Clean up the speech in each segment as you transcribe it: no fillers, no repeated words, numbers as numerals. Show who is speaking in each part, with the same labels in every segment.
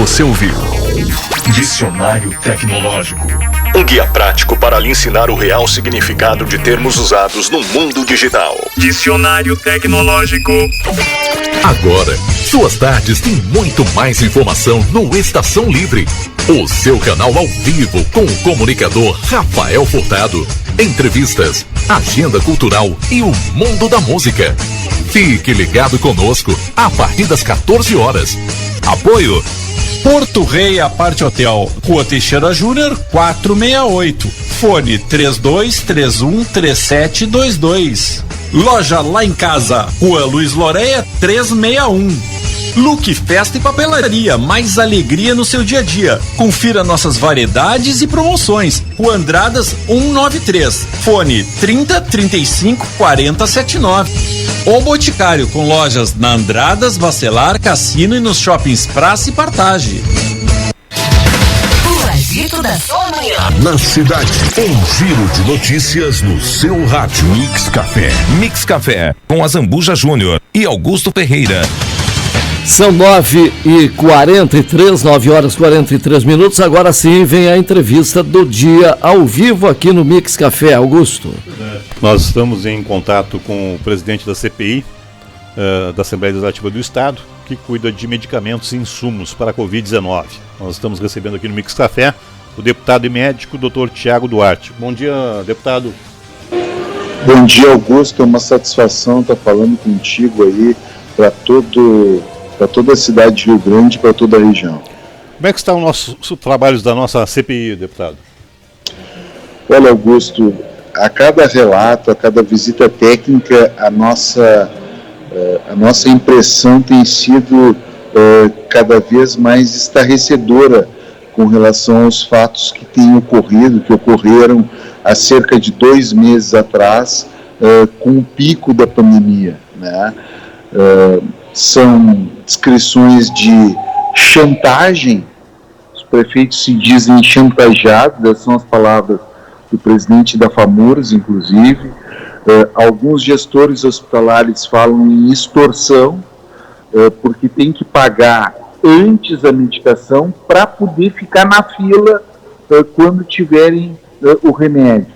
Speaker 1: você ouviu. Dicionário Tecnológico. Um guia prático para lhe ensinar o real significado de termos usados no mundo digital. Dicionário Tecnológico. Agora, suas tardes têm muito mais informação no Estação Livre. O seu canal ao vivo com o comunicador Rafael Furtado. Entrevistas, agenda cultural e o mundo da música. Fique ligado conosco a partir das 14 horas. Apoio
Speaker 2: Porto Rei Aparte Hotel, Rua Teixeira Júnior, 468. Fone 32313722. Loja Lá em Casa, Rua Luiz Loreia, 361. Look, festa e papelaria, mais alegria no seu dia a dia. Confira nossas variedades e promoções. Rua Andradas 193. Fone 30354079. O Boticário, com lojas na Andradas, Bacelar, Cassino e nos shoppings Praça e Partage.
Speaker 3: O agito da sua manhã.
Speaker 1: Na cidade, um giro de notícias no seu rádio. Mix Café.
Speaker 4: Mix Café, com Azambuja Júnior e Augusto Ferreira.
Speaker 5: São 9h43, 9 horas 43 minutos. Agora sim vem a entrevista do dia ao vivo aqui no Mix Café. Augusto.
Speaker 6: Nós estamos em contato com o presidente da CPI, da Assembleia Legislativa do Estado, que cuida de medicamentos e insumos para a Covid-19. Nós estamos recebendo aqui no Mix Café o deputado e médico, Dr. Tiago Duarte. Bom dia, deputado.
Speaker 7: Bom dia, Augusto. É uma satisfação estar falando contigo aí para toda a cidade de Rio Grande e para toda a região.
Speaker 6: Como é que estão os trabalhos da nossa CPI, deputado?
Speaker 7: Olha, Augusto, a cada relato, a cada visita técnica, a nossa impressão tem sido cada vez mais estarrecedora com relação aos fatos que ocorreram há cerca de 2 meses atrás, com o pico da pandemia, né? São descrições de chantagem, os prefeitos se dizem chantageados, essas são as palavras do presidente da FAMURS, inclusive. Alguns gestores hospitalares falam em extorsão, porque tem que pagar antes a medicação para poder ficar na fila quando tiverem o remédio.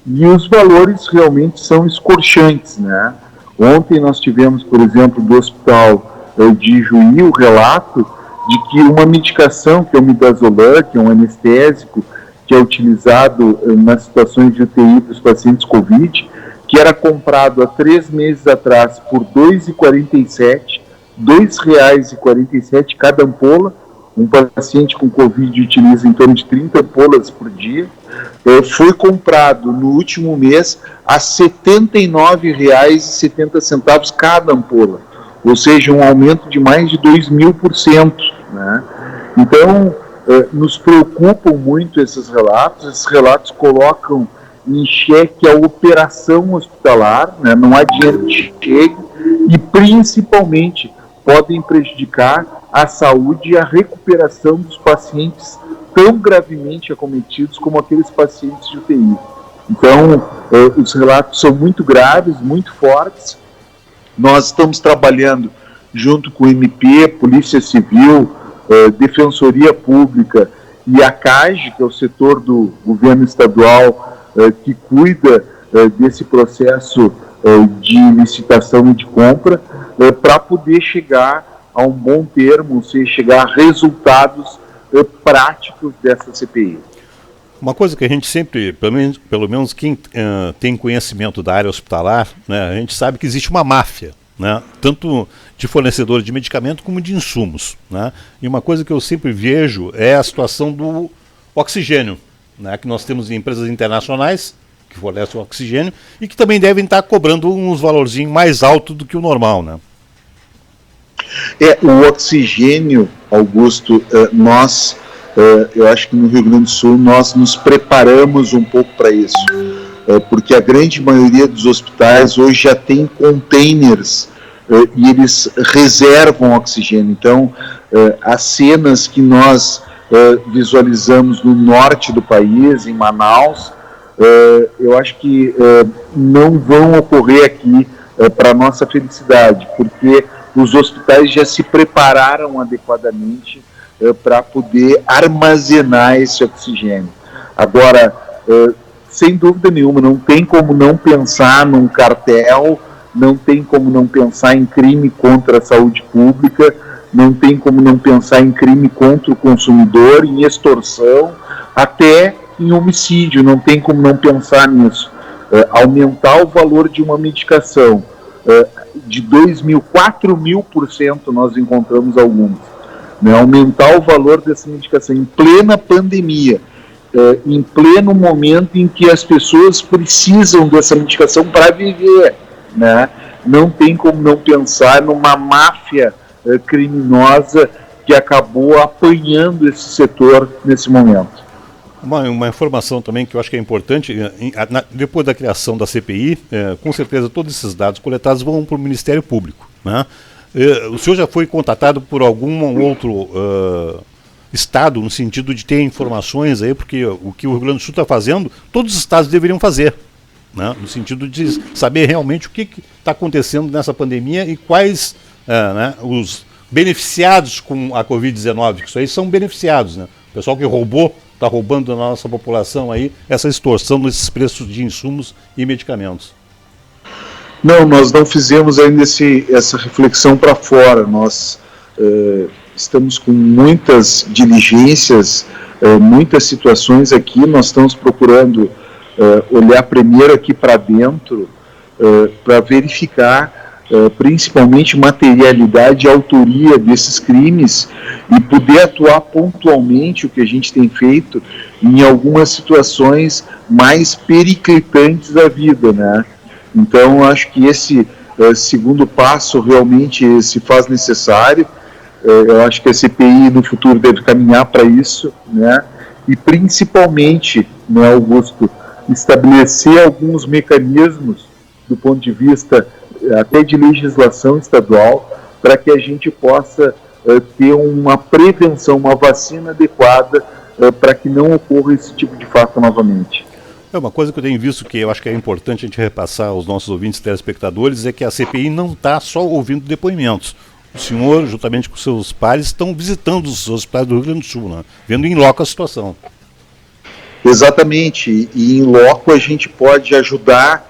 Speaker 7: E os valores realmente são escorchantes, né? Ontem nós tivemos, por exemplo, do hospital de Juí, o relato de que uma medicação, que é o midazolam, que é um anestésico, que é utilizado nas situações de UTI dos pacientes Covid, que era comprado há 3 meses atrás por R$ 2,47 cada ampola. Um paciente com Covid utiliza em torno de 30 ampolas por dia. Foi comprado no último mês a R$ 79,70 cada ampola, ou seja, um aumento de mais de 2.000%, né? Então, nos preocupam muito esses relatos colocam em xeque a operação hospitalar, né? Não há dinheiro que chegue e, principalmente, podem prejudicar a saúde e a recuperação dos pacientes tão gravemente acometidos como aqueles pacientes de UTI. Então, os relatos são muito graves, muito fortes. Nós estamos trabalhando junto com o MP, Polícia Civil, Defensoria Pública e a CAGE, que é o setor do governo estadual que cuida desse processo de licitação e de compra, para poder chegar a um bom termo, ou seja, chegar a resultados práticos dessa CPI.
Speaker 6: Uma coisa que a gente sempre, pelo menos quem tem conhecimento da área hospitalar, né, a gente sabe que existe uma máfia, né, tanto de fornecedores de medicamento como de insumos, né, e uma coisa que eu sempre vejo é a situação do oxigênio, né, que nós temos empresas internacionais que fornecem o oxigênio e que também devem estar cobrando uns valorzinhos mais altos do que o normal, né?
Speaker 7: O oxigênio, Augusto, eu acho que no Rio Grande do Sul nós nos preparamos um pouco para isso, porque a grande maioria dos hospitais hoje já tem containers e eles reservam oxigênio. Então, as cenas que nós visualizamos no norte do país, em Manaus, eu acho que não vão ocorrer aqui para nossa felicidade, porque os hospitais já se prepararam adequadamente para poder armazenar esse oxigênio. Agora, sem dúvida nenhuma, não tem como não pensar num cartel, não tem como não pensar em crime contra a saúde pública, não tem como não pensar em crime contra o consumidor, em extorsão, até em homicídio, não tem como não pensar nisso. Aumentar o valor de uma medicação de 2.000, 4.000%, nós encontramos alguns. Né? Aumentar o valor dessa medicação em plena pandemia, em pleno momento em que as pessoas precisam dessa medicação para viver, né? Não tem como não pensar numa máfia criminosa que acabou apanhando esse setor nesse momento.
Speaker 6: Uma informação também que eu acho que é importante, depois da criação da CPI, com certeza todos esses dados coletados vão para o Ministério Público, né? O senhor já foi contatado por algum outro estado no sentido de ter informações aí, porque o que o Rio Grande do Sul está fazendo, todos os estados deveriam fazer, né? No sentido de saber realmente o que está acontecendo nessa pandemia e quais né, os beneficiados com a Covid-19, que isso aí são beneficiados, né? O pessoal que está roubando da nossa população aí essa extorsão nesses preços de insumos e medicamentos.
Speaker 7: Não, nós não fizemos ainda essa reflexão para fora. Nós estamos com muitas diligências, muitas situações aqui. Nós estamos procurando olhar primeiro aqui para dentro para verificar principalmente materialidade e autoria desses crimes e poder atuar pontualmente, o que a gente tem feito, em algumas situações mais periclitantes da vida, né? Então, acho que esse segundo passo realmente se faz necessário. Eu acho que a CPI no futuro deve caminhar para isso, né? E principalmente, né, Augusto, estabelecer alguns mecanismos do ponto de vista até de legislação estadual para que a gente possa ter uma prevenção, uma vacina adequada para que não ocorra esse tipo de fato novamente.
Speaker 6: Uma coisa que eu tenho visto que eu acho que é importante a gente repassar aos nossos ouvintes telespectadores é que a CPI não está só ouvindo depoimentos. O senhor, juntamente com seus pares, estão visitando os hospitais do Rio Grande do Sul, né? Vendo em loco a situação.
Speaker 7: Exatamente, e em loco a gente pode ajudar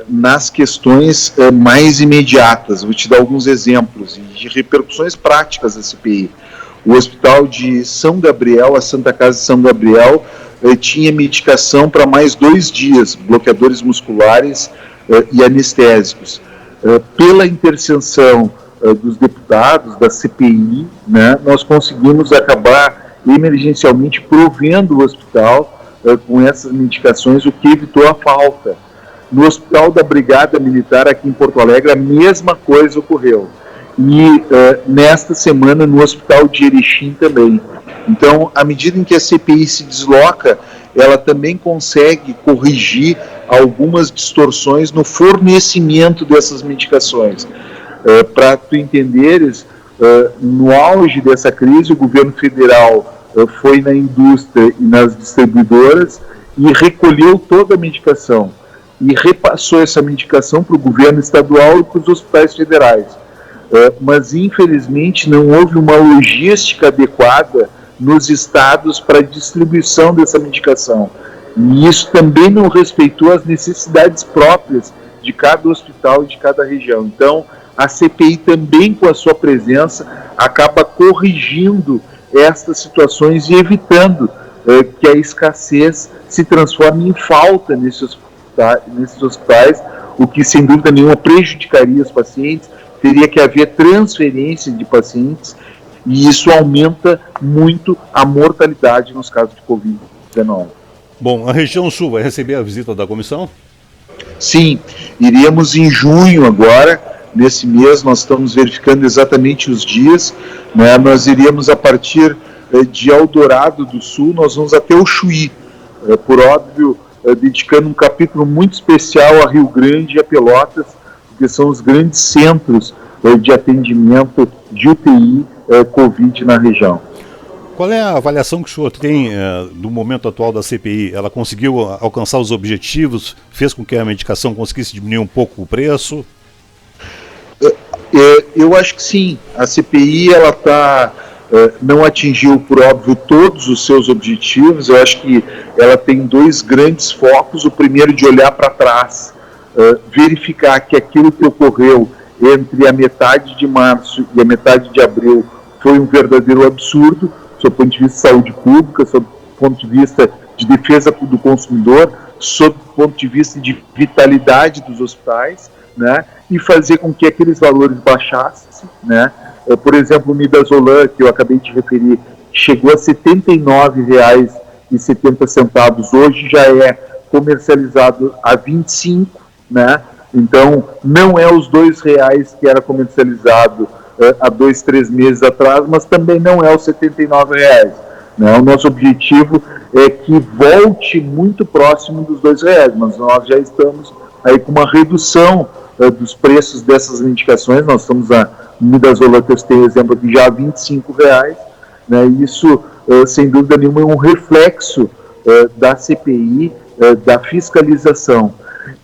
Speaker 7: nas questões mais imediatas. Vou te dar alguns exemplos de repercussões práticas da CPI. O Hospital de São Gabriel, a Santa Casa de São Gabriel, tinha medicação para mais 2 dias, bloqueadores musculares e anestésicos. Pela intercessão dos deputados da CPI, né, nós conseguimos acabar emergencialmente provendo o hospital com essas medicações, o que evitou a falta. No Hospital da Brigada Militar aqui em Porto Alegre, a mesma coisa ocorreu. E nesta semana no Hospital de Erechim também. Então, à medida em que a CPI se desloca, ela também consegue corrigir algumas distorções no fornecimento dessas medicações. Para tu entenderes, no auge dessa crise, o governo federal foi na indústria e nas distribuidoras e recolheu toda a medicação e repassou essa medicação para o governo estadual e para os hospitais federais. Mas, infelizmente, não houve uma logística adequada nos estados para a distribuição dessa medicação. E isso também não respeitou as necessidades próprias de cada hospital e de cada região. Então, a CPI também, com a sua presença, acaba corrigindo estas situações e evitando que a escassez se transforme em falta nesses hospitais, o que, sem dúvida nenhuma, prejudicaria os pacientes. Teria que haver transferência de pacientes e isso aumenta muito a mortalidade nos casos de Covid-19.
Speaker 6: Bom, a região sul vai receber a visita da comissão?
Speaker 7: Sim, iríamos em junho agora, nesse mês, nós estamos verificando exatamente os dias, né? Nós iríamos a partir de Eldorado do Sul, nós vamos até o Chuí, por óbvio, dedicando um capítulo muito especial a Rio Grande e a Pelotas, que são os grandes centros de atendimento de UTI Covid na região.
Speaker 6: Qual é a avaliação que o senhor tem do momento atual da CPI? Ela conseguiu alcançar os objetivos? Fez com que a medicação conseguisse diminuir um pouco o preço?
Speaker 7: Eu acho que sim. A CPI está não atingiu, por óbvio, todos os seus objetivos. Eu acho que ela tem dois grandes focos. O primeiro, de olhar para trás, verificar que aquilo que ocorreu entre a metade de março e a metade de abril foi um verdadeiro absurdo, sob o ponto de vista de saúde pública, sob o ponto de vista de defesa do consumidor, sob o ponto de vista de vitalidade dos hospitais, né, e fazer com que aqueles valores baixassem, né. Por exemplo, o Midazolam, que eu acabei de referir, chegou a R$ 79,70, hoje já é comercializado a R$ 25, né? Então, não é os R$ 2 que era comercializado há 2, 3 meses atrás, mas também não é os R$ 79, né? O nosso objetivo é que volte muito próximo dos R$ 2, mas nós já estamos aí com uma redução dos preços dessas medicações. Nós estamos a Midazolam, que eu tenho exemplo aqui, já a R$ 25, né? Isso, sem dúvida nenhuma, é um reflexo da CPI, da fiscalização.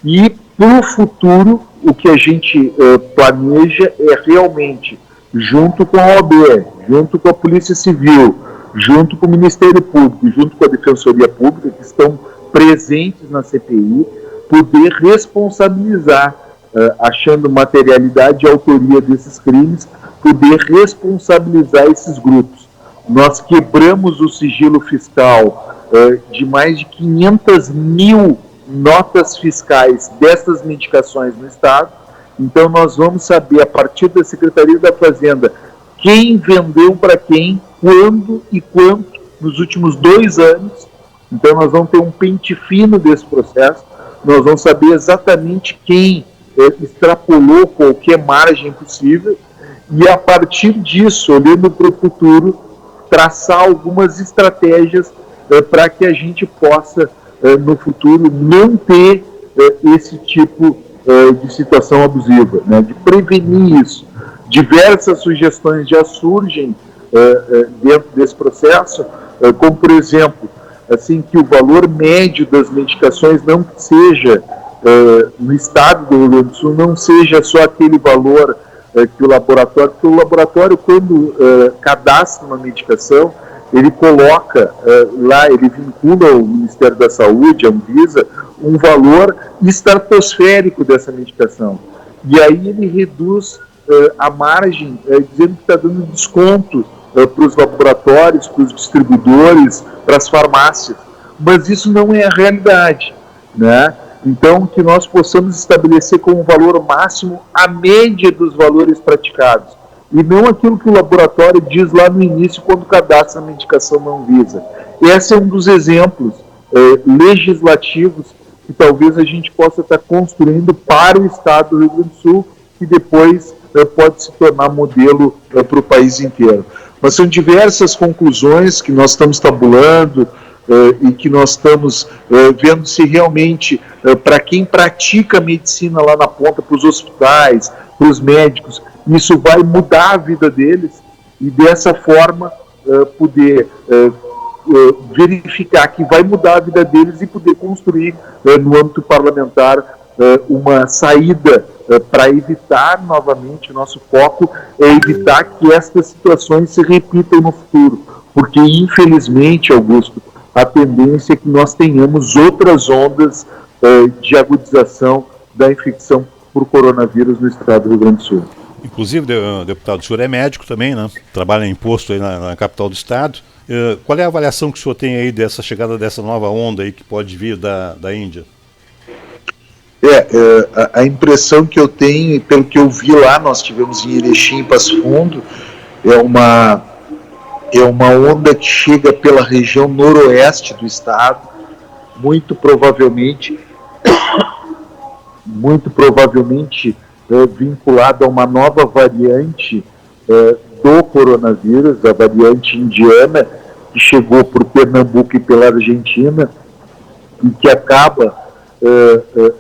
Speaker 7: E, para o futuro, o que a gente planeja é realmente, junto com a OAB, junto com a Polícia Civil, junto com o Ministério Público, junto com a Defensoria Pública, que estão presentes na CPI, poder responsabilizar, achando materialidade e autoria desses crimes, poder responsabilizar esses grupos. Nós quebramos o sigilo fiscal de mais de 500 mil notas fiscais dessas medicações no Estado. Então nós vamos saber, a partir da Secretaria da Fazenda, quem vendeu para quem, quando e quanto, nos últimos 2 anos. Então nós vamos ter um pente fino desse processo, nós vamos saber exatamente quem extrapolou qualquer margem possível, e a partir disso, olhando para o futuro, traçar algumas estratégias para que a gente possa, no futuro, não ter esse tipo de situação abusiva, né? De prevenir isso. Diversas sugestões já surgem dentro desse processo, como, por exemplo, assim, que o valor médio das medicações não seja, no estado do Rio Grande do Sul, não seja só aquele valor que o laboratório, porque o laboratório, quando cadastra uma medicação, ele coloca lá, ele vincula ao Ministério da Saúde, a Anvisa, um valor estratosférico dessa medicação. E aí ele reduz a margem, dizendo que está dando desconto para os laboratórios, para os distribuidores, para as farmácias. Mas isso não é a realidade, né? Então, que nós possamos estabelecer como valor máximo a média dos valores praticados, e não aquilo que o laboratório diz lá no início, quando cadastra a medicação na Anvisa. Esse é um dos exemplos legislativos que talvez a gente possa estar construindo para o Estado do Rio Grande do Sul, que depois pode se tornar modelo para o país inteiro. Mas são diversas conclusões que nós estamos tabulando, e que nós estamos vendo se realmente, para quem pratica medicina lá na ponta, para os hospitais, para os médicos, isso vai mudar a vida deles, e dessa forma poder verificar que vai mudar a vida deles e poder construir no âmbito parlamentar uma saída para evitar novamente. O nosso foco é evitar que estas situações se repitam no futuro, porque infelizmente, Augusto, a tendência é que nós tenhamos outras ondas de agudização da infecção por coronavírus no estado do Rio Grande do Sul.
Speaker 6: Inclusive, deputado, o senhor é médico também, né? Trabalha em posto aí na capital do estado. Qual é a avaliação que o senhor tem aí dessa chegada dessa nova onda aí que pode vir da Índia?
Speaker 7: A impressão que eu tenho, e pelo que eu vi lá, nós tivemos em Erechim, em Passo Fundo, é uma onda que chega pela região noroeste do estado, muito provavelmente vinculada a uma nova variante do coronavírus, a variante indiana, que chegou por Pernambuco e pela Argentina, e que acaba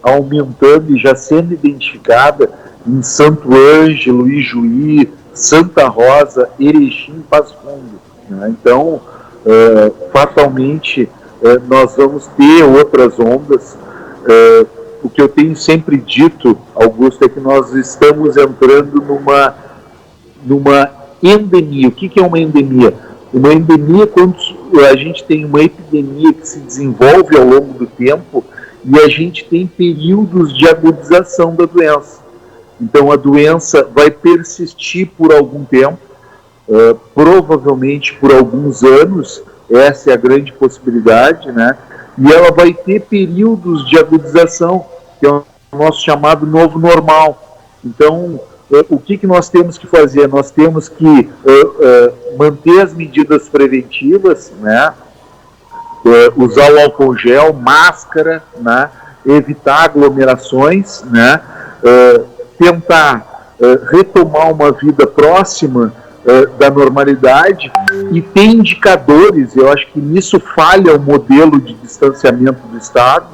Speaker 7: aumentando e já sendo identificada em Santo Ângelo, Ijuí, Santa Rosa, Erechim e Passo Fundo, né? Então, fatalmente, nós vamos ter outras ondas. O que eu tenho sempre dito, Augusto, é que nós estamos entrando numa endemia. O que é uma endemia? Uma endemia é quando a gente tem uma epidemia que se desenvolve ao longo do tempo e a gente tem períodos de agudização da doença. Então a doença vai persistir por algum tempo, provavelmente por alguns anos, essa é a grande possibilidade, né? E ela vai ter períodos de agudização, que é o nosso chamado novo normal. Então, o que nós temos que fazer? Nós temos que manter as medidas preventivas, né? Usar o álcool gel, máscara, né? Evitar aglomerações, né? Tentar retomar uma vida próxima da normalidade, e tem indicadores. Eu acho que nisso falha o modelo de distanciamento do Estado.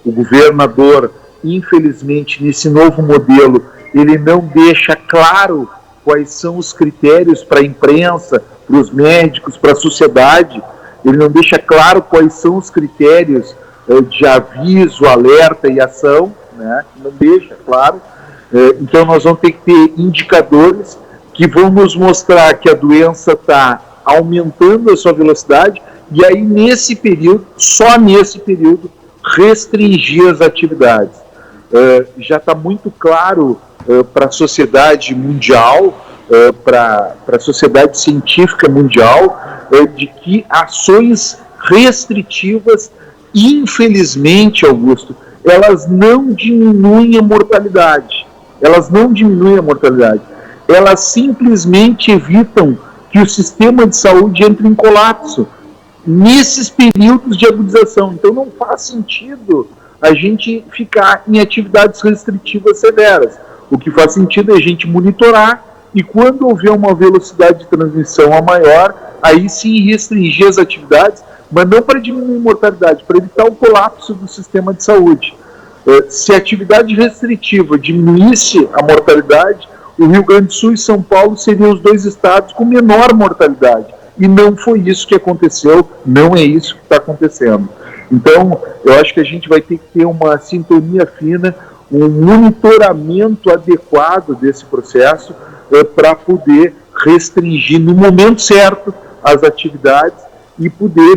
Speaker 7: O governador, infelizmente, nesse novo modelo, ele não deixa claro quais são os critérios para a imprensa, para os médicos, para a sociedade. Ele não deixa claro quais são os critérios de aviso, alerta e ação, né? Não deixa claro. Então nós vamos ter que ter indicadores que vão nos mostrar que a doença está aumentando a sua velocidade, e aí nesse período, só nesse período, restringir as atividades. Já está muito claro para a sociedade mundial, para a sociedade científica mundial, de que ações restritivas, infelizmente, Augusto, elas não diminuem a mortalidade. Elas não diminuem a mortalidade. Elas simplesmente evitam que o sistema de saúde entre em colapso nesses períodos de agudização. Então não faz sentido a gente ficar em atividades restritivas severas. O que faz sentido é a gente monitorar, e quando houver uma velocidade de transmissão a maior, aí sim restringir as atividades, mas não para diminuir a mortalidade, para evitar o colapso do sistema de saúde. Se a atividade restritiva diminuísse a mortalidade, o Rio Grande do Sul e São Paulo seriam os 2 estados com menor mortalidade. E não foi isso que aconteceu, não é isso que está acontecendo. Então, eu acho que a gente vai ter que ter uma sintonia fina, um monitoramento adequado desse processo para poder restringir no momento certo as atividades e poder,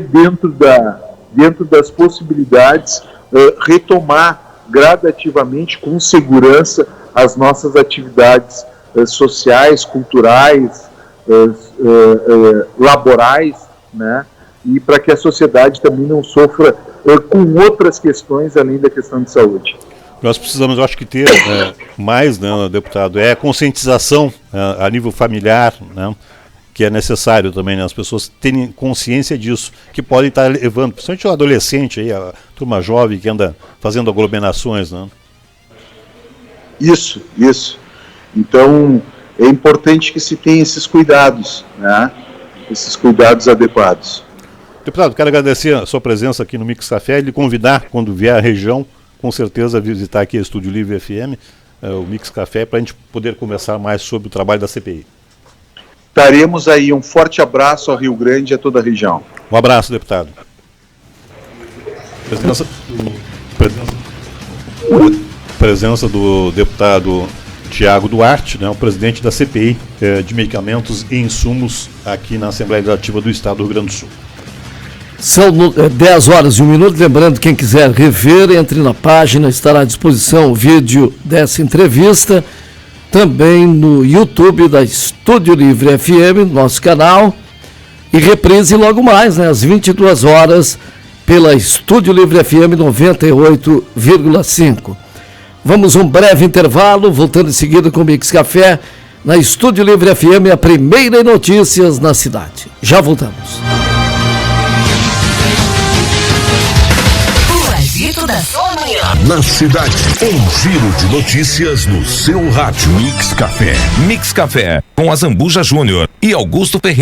Speaker 7: dentro das possibilidades, retomar gradativamente, com segurança, as nossas atividades sociais, culturais, laborais, né? E para que a sociedade também não sofra com outras questões além da questão de saúde.
Speaker 6: Nós precisamos, eu acho que ter mais, né, deputado, conscientização a nível familiar, né, que é necessário também, né, as pessoas terem consciência disso, que podem estar levando, principalmente o adolescente, aí, a turma jovem que anda fazendo aglomerações, né?
Speaker 7: Isso. Então, é importante que se tenha esses cuidados, né? Esses cuidados adequados.
Speaker 6: Deputado, quero agradecer a sua presença aqui no Mix Café e lhe convidar, quando vier à região, com certeza visitar aqui a Estúdio Livre FM, o Mix Café, para a gente poder conversar mais sobre o trabalho da CPI.
Speaker 7: Estaremos aí. Um forte abraço ao Rio Grande e a toda a região.
Speaker 6: Um abraço, deputado. Presença do deputado Tiago Duarte, né, o presidente da CPI de Medicamentos e Insumos aqui na Assembleia Legislativa do Estado do Rio Grande do Sul.
Speaker 5: São 10 horas e 1 minuto. Lembrando, quem quiser rever, entre na página, estará à disposição o vídeo dessa entrevista, também no YouTube da Estúdio Livre FM, nosso canal, e reprise logo mais, né, às 22 horas, pela Estúdio Livre FM 98,5. Vamos um breve intervalo, voltando em seguida com o Mix Café, na Estúdio Livre FM, a primeira em notícias na cidade. Já voltamos.
Speaker 1: Da sua manhã. Na cidade, um giro de notícias no seu rádio.
Speaker 4: Mix Café, com a Zambuja Júnior e Augusto Ferreira.